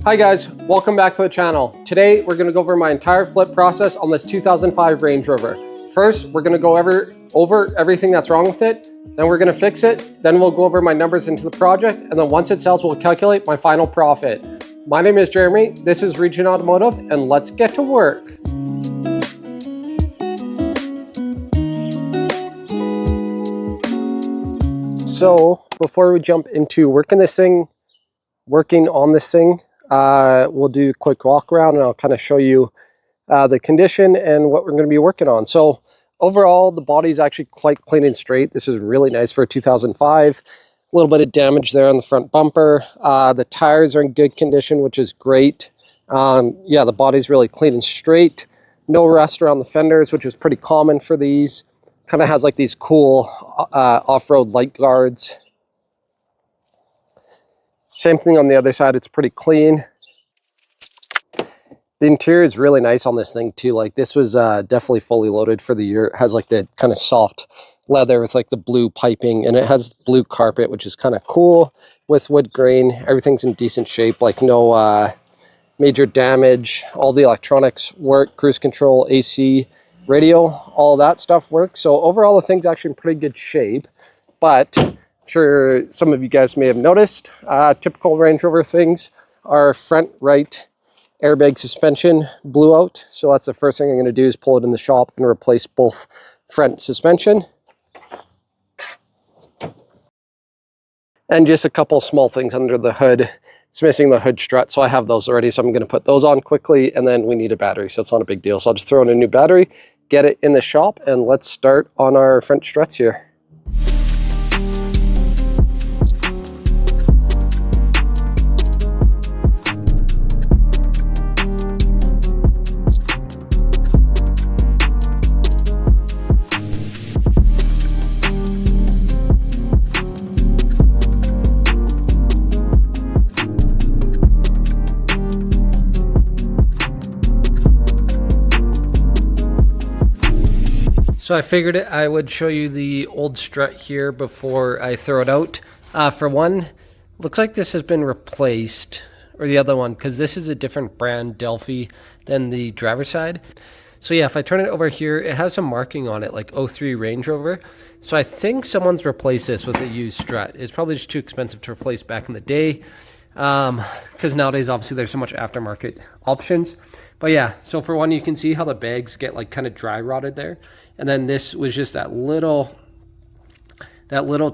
Hi guys, welcome back to the channel. Today we're going to go over my entire flip process on this 2005 Range Rover. First, we're going to go over everything that's wrong with it, then we're going to fix it, then we'll go over my numbers into the project, and then once it sells, we'll calculate my final profit. My name is Jeremy, this is Region Automotive, and let's get to work. So before we jump into working on this thing, we'll do a quick walk around and I'll kind of show you the condition and what we're going to be working on. So overall, the body is actually quite clean and straight. This is really nice for a 2005. A little bit of damage there on the front bumper. The tires are in good condition, which is great. Yeah, the body's really clean and straight. No rust around the fenders, which is pretty common for these. Kind of has like these cool off-road light guards. Same thing on the other side, it's pretty clean. The interior is really nice on this thing too. Like this was definitely fully loaded for the year. It has like the kind of soft leather with like the blue piping, and it has blue carpet, which is kind of cool with wood grain. Everything's in decent shape, like no major damage. All the electronics work, cruise control, AC, radio, all that stuff works. So overall the thing's actually in pretty good shape, but I'm sure some of you guys may have noticed, typical Range Rover things, our front right airbag suspension blew out. So that's the first thing I'm going to do is pull it in the shop and replace both front suspension. And just a couple small things under the hood. It's missing the hood strut, so I have those already. So I'm going to put those on quickly, and then we need a battery, so it's not a big deal. So I'll just throw in a new battery, get it in the shop, and let's start on our front struts here. So I figured I would show you the old strut here before I throw it out. For one, looks like this has been replaced, or the other one, because this is a different brand, Delphi, than the driver's side. So yeah, if I turn it over here, it has some marking on it, like 03 Range Rover. So I think someone's replaced this with a used strut. It's probably just too expensive to replace back in the day, because nowadays, obviously, there's so much aftermarket options. But yeah, so for one, you can see how the bags get like kind of dry rotted there. And then this was just that little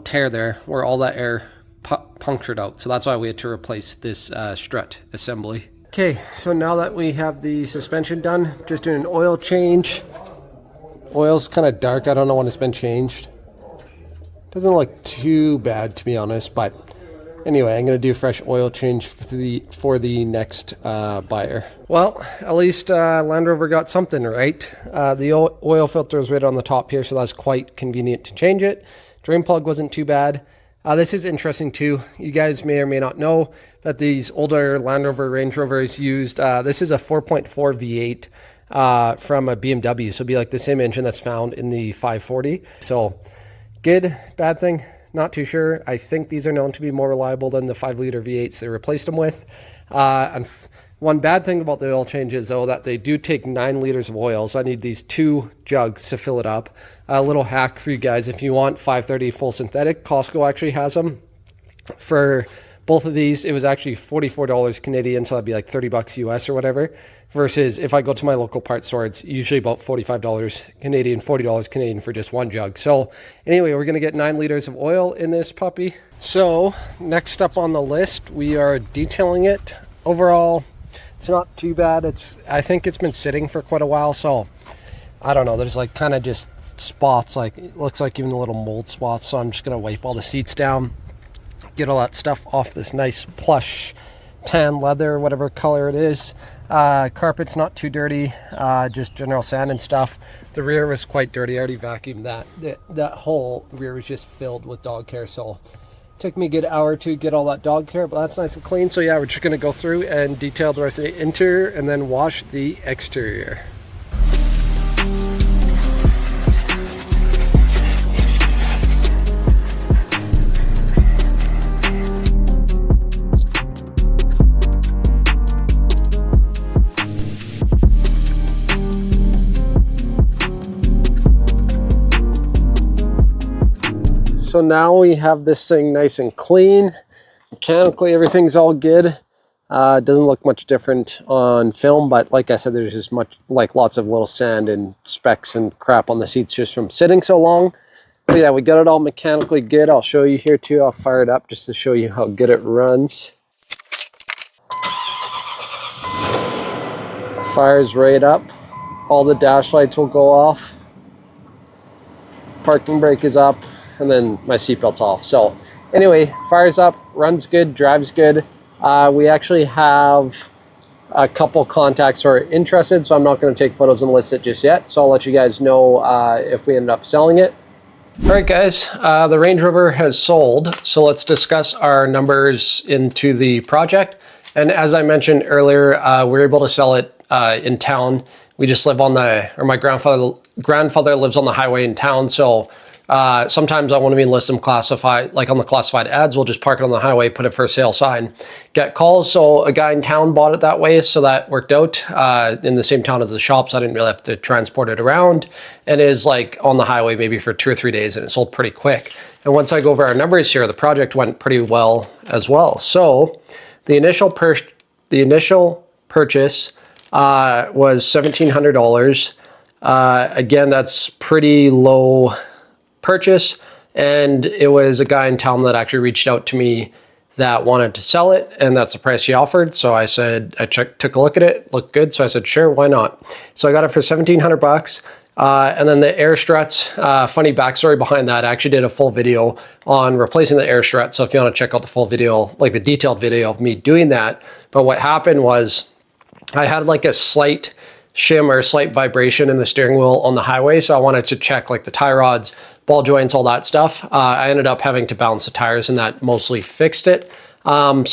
tear there where all that air punctured out. So that's why we had to replace this strut assembly. Okay, so now that we have the suspension done, just doing an oil change. Oil's kind of dark. I don't know when it's been changed. Doesn't look too bad, to be honest, but anyway, I'm going to do a fresh oil change for the next buyer. Well, at least Land Rover got something right. The oil filter is right on the top here, so that's quite convenient to change it. Drain plug wasn't too bad. This is interesting too. You guys may or may not know that these older Land Rover Range Rovers used, this is a 4.4 V8 from a BMW. So it'd be like the same engine that's found in the 540. So good, bad thing? Not too sure. I think these are known to be more reliable than the 5-liter V8s they replaced them with. And one bad thing about the oil change is, though, that they do take 9 liters of oil. So I need these 2 jugs to fill it up. A little hack for you guys. If you want 530 full synthetic, Costco actually has them. For both of these, it was actually $44 Canadian. So that'd be like 30 bucks US or whatever. Versus if I go to my local parts store, it's usually about $45 Canadian, $40 Canadian for just 1 jug. So anyway, we're going to get 9 liters of oil in this puppy. So next up on the list, we are detailing it. Overall, it's not too bad. I think it's been sitting for quite a while. So I don't know. There's like kind of just spots, like it looks like even the little mold spots. So I'm just going to wipe all the seats down, get all that stuff off this nice plush tan leather, whatever color it is. Carpet's not too dirty, just general sand and stuff. The rear was quite dirty. I already vacuumed that. That whole rear was just filled with dog hair, so it took me a good hour to get all that dog hair, but that's nice and clean. So yeah, we're just going to go through and detail the rest of the interior and then wash the exterior. so now we have this thing nice and clean. Mechanically, everything's all good. It doesn't look much different on film, but like I said, there's just lots of little sand and specks and crap on the seats just from sitting so long. But yeah, we got it all mechanically good. I'll show you here too. I'll fire it up just to show you how good it runs. Fires right up. All the dash lights will go off. Parking brake is up, and then my seatbelt's off. So anyway, fires up, runs good, drives good. We actually have a couple contacts who are interested, so I'm not going to take photos and list it just yet. So I'll let you guys know if we end up selling it. All right, guys, the Range Rover has sold. So let's discuss our numbers into the project. And as I mentioned earlier, we were able to sell it in town. We just live on my grandfather lives on the highway in town. So sometimes I want to be listed classified, like on the classified ads, we'll just park it on the highway, put a for sale sign, get calls. So a guy in town bought it that way. So that worked out in the same town as the shop. So I didn't really have to transport it around, and is like on the highway maybe for 2 or 3 days, and it sold pretty quick. And once I go over our numbers here, the project went pretty well as well. So the initial purchase was $1,700. Again, that's pretty low purchase, and it was a guy in town that actually reached out to me that wanted to sell it, and that's the price he offered. So I said, took a look at it, looked good, so I said sure, why not. So I got it for $1,700. And then the air struts, funny backstory behind that. I actually did a full video on replacing the air strut. So if you want to check out the full video, like the detailed video of me doing that. But what happened was I had like a slight shim or slight vibration in the steering wheel on the highway. So I wanted to check like the tie rods, ball joints, all that stuff. I ended up having to balance the tires, and that mostly fixed it. When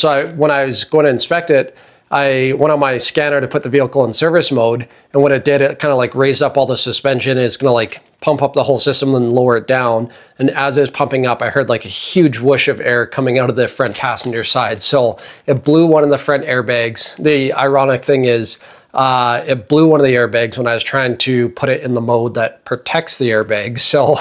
I was going to inspect it, I went on my scanner to put the vehicle in service mode, and what it did, it kind of like raised up all the suspension. It's going to like pump up the whole system and lower it down. And as it's pumping up, I heard like a huge whoosh of air coming out of the front passenger side. So it blew one of the front airbags. The ironic thing is, it blew one of the airbags when I was trying to put it in the mode that protects the airbags. So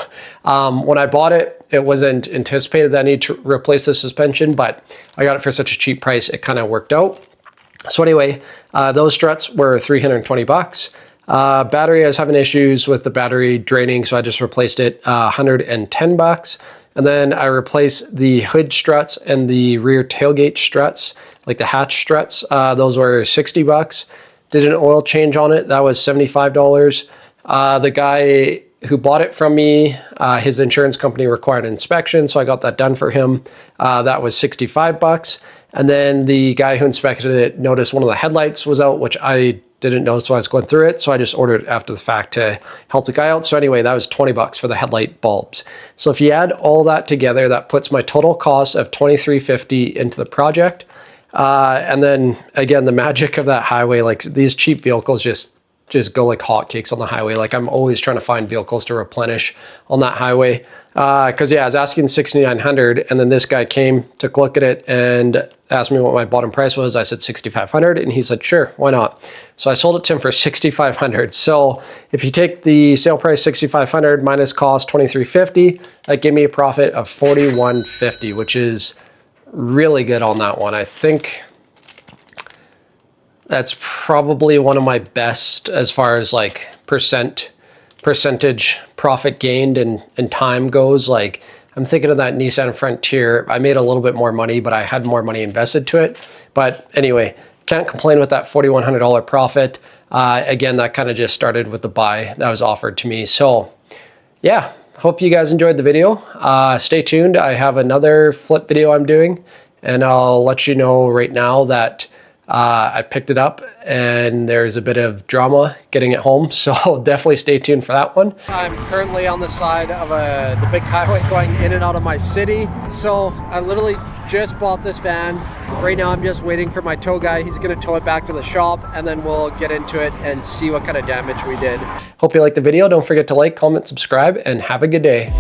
when I bought it, it wasn't anticipated that I need to replace the suspension, but I got it for such a cheap price, it kind of worked out. So anyway, those struts were $320. Battery, I was having issues with the battery draining, so I just replaced it, $110. And then I replaced the hood struts and the rear tailgate struts, like the hatch struts. Those were $60. Did an oil change on it. That was $75. The guy who bought it from me, his insurance company required an inspection, so I got that done for him. That was $65. And then the guy who inspected it noticed one of the headlights was out, which I didn't notice while I was going through it. So I just ordered it after the fact to help the guy out. So anyway, that was $20 for the headlight bulbs. So if you add all that together, that puts my total cost of $2,350 into the project. And then again, the magic of that highway, like these cheap vehicles just go like hotcakes on the highway. Like I'm always trying to find vehicles to replenish on that highway. Cause yeah, I was asking $6,900, and then this guy came, took a look at it and asked me what my bottom price was. I said $6,500, and he said, sure, why not? So I sold it to him for $6,500. So if you take the sale price, $6,500 minus cost, $2,350, that gave me a profit of $4,150, which is really good on that one. I think that's probably one of my best as far as like percentage profit gained and time goes. Like I'm thinking of that Nissan Frontier. I made a little bit more money, but I had more money invested to it. But anyway, can't complain with that $4,100 profit. Again, that kind of just started with the buy that was offered to me. So yeah, hope you guys enjoyed the video. Stay tuned. I have another flip video I'm doing, and I'll let you know right now that I picked it up and there's a bit of drama getting it home, so definitely stay tuned for that one. I'm currently on the side of the big highway going in and out of my city. So I literally just bought this van. Right now I'm just waiting for my tow guy. He's gonna tow it back to the shop, and then we'll get into it and see what kind of damage we did. Hope you liked the video. Don't forget to like, comment, subscribe, and have a good day.